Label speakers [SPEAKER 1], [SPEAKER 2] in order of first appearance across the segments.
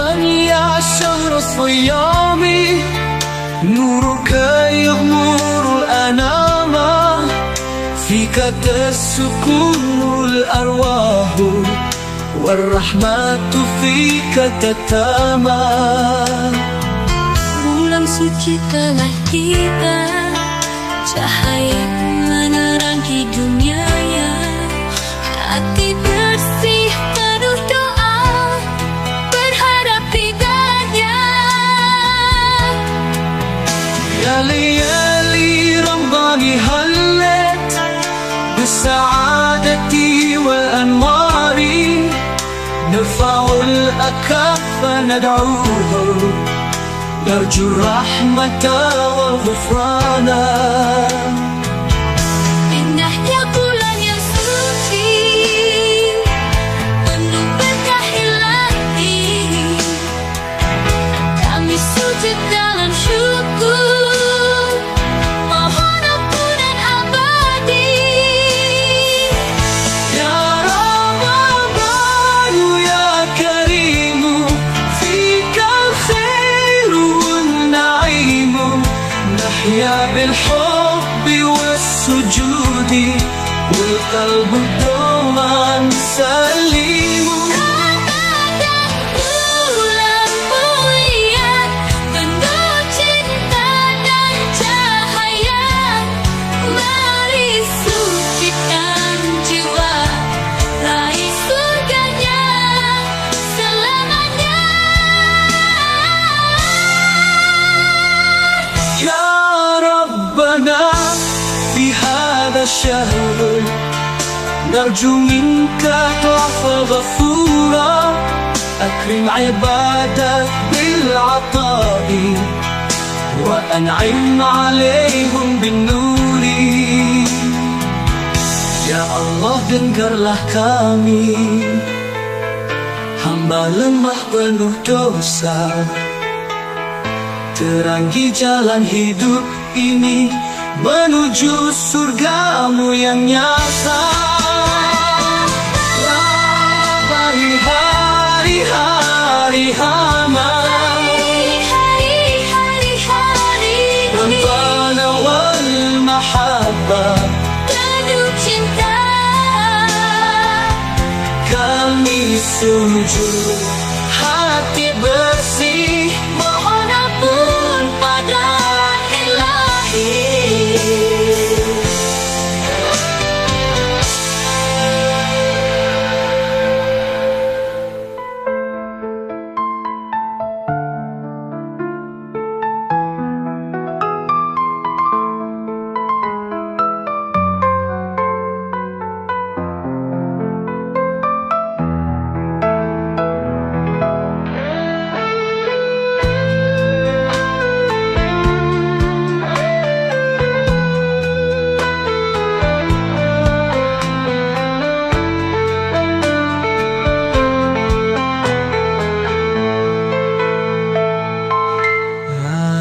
[SPEAKER 1] مرحبا يا شهر الصيام، نورك يغمر الأنام، فيك تسكن الأرواح والرحمة فيك تتامى.
[SPEAKER 2] Bulan suci telah tiba, cahaya menerangi dunia ya. Hati bersih penuh doa, berharap ridanya.
[SPEAKER 1] يا ليالي رمضان هلت بالسعادة والأنوار، نرفع الأكف ندعوه، نرجو الرحمة والغفران.
[SPEAKER 2] Indahnya bulan yang suci, penuh berkah ilahi. Kami sujud dalam syukur, mohon ampunan abadi.
[SPEAKER 1] يا رمضان يا كريم، فيك الخير والنعيم، نحيا بالحب والسجود والقلب دوما سليم.
[SPEAKER 2] Ramadan bulan mulia, penuh cinta dan cahaya. Mari sucikan jiwa, raih surganya selamanya.
[SPEAKER 1] يا ربنا في هذا الشهر نرجو منك ضعف غفورا، أكرم عبادك بالعطاء وأنعم عليهم بالنور. Ya Allah, dengarlah kami, hamba lemah penuh dosa. Terangi jalan hidup ini menuju surgamu yang nyata. Lambai hari-hari hama,
[SPEAKER 2] Hari-hari
[SPEAKER 1] Rabbana wal mahabbah,
[SPEAKER 2] penuh cinta.
[SPEAKER 1] kami sujud hati bersih,
[SPEAKER 2] Mohon ampun pada Ilahi.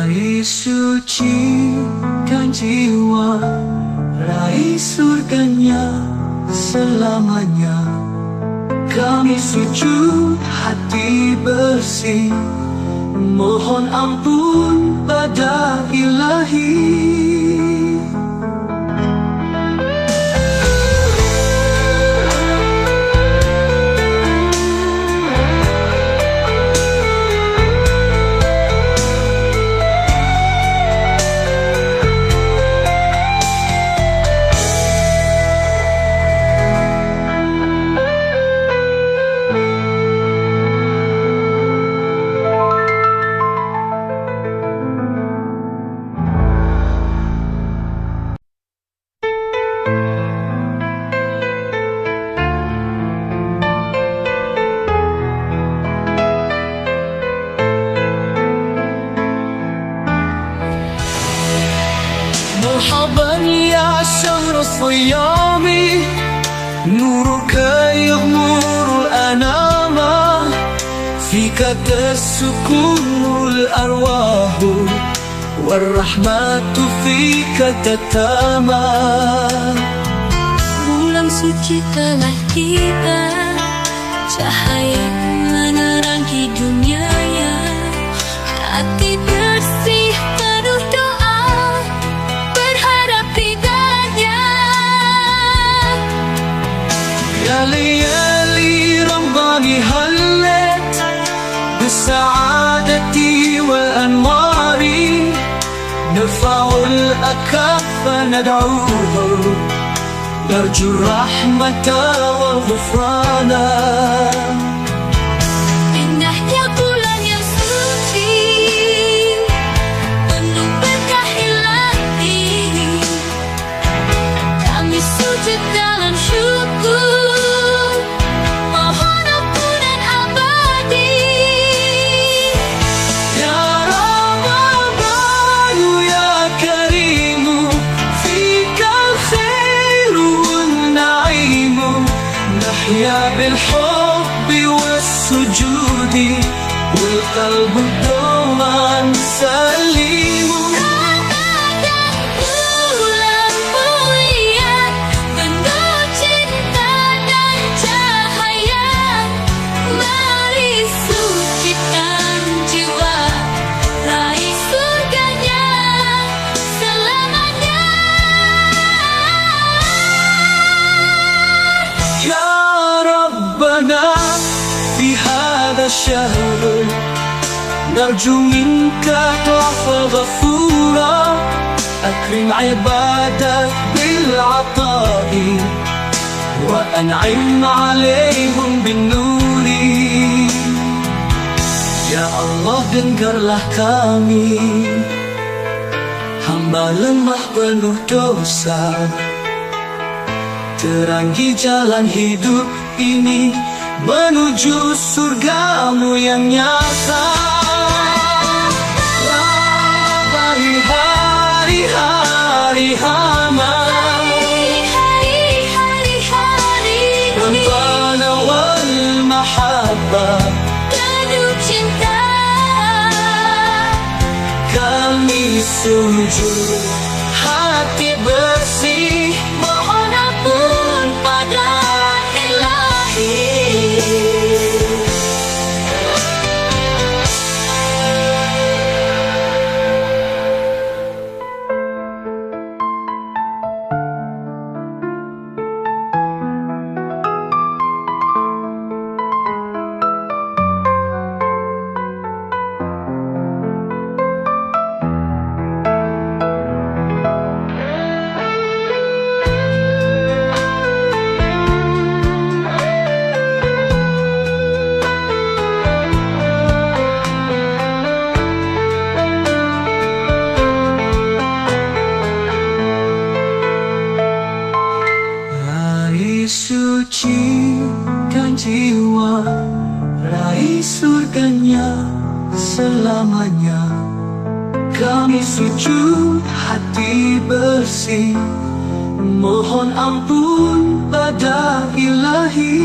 [SPEAKER 1] raih sucikan jiwa, raih surganya selamanya. Kami sujud hati bersih, mohon ampun pada Ilahi. مرحبا يا شهر الصيام، نورك يغمر الأنام، فيك تسكن الأرواح والرحمة فيك تتامى.
[SPEAKER 2] Bulan suci telah tiba, cahaya menerangi dunia
[SPEAKER 1] السعادة والأنوار نرفع الأكف ندعوه نرجو الرحمة والغفران.
[SPEAKER 2] Indahnya bulan yang suci, penuh berkah ilahi. Kami sujud dalam syukur, mohon ampunan abadi.
[SPEAKER 1] Ya Rabbana ya Karimu fikal khairu wan naimu nahya bil hubbi was sujudi wal qalbu doman salimu.
[SPEAKER 2] Ramadan bulan mulia, penuh cinta dan cahaya. Mari sucikan jiwa, raih surganya selamanya.
[SPEAKER 1] Ya Rabbana fi hadha الشهر نرجو منك ضعف غفورا أكرم عبادك بالعطاء وأنعم عليهم بالنور. Ya Allah, dengarlah kami, hamba lemah penuh dosa. Terangi jalan hidup ini menuju surgamu yang nyata. Bagi hari-hari hama Rabbana wal mahabbah,
[SPEAKER 2] Penuh cinta,
[SPEAKER 1] kami sujud hati bersih
[SPEAKER 2] mohon ampun pada Ilahi.
[SPEAKER 1] Raih sucikan jiwa, raih surganya selamanya. Kami sujud hati bersih, mohon ampun pada Ilahi.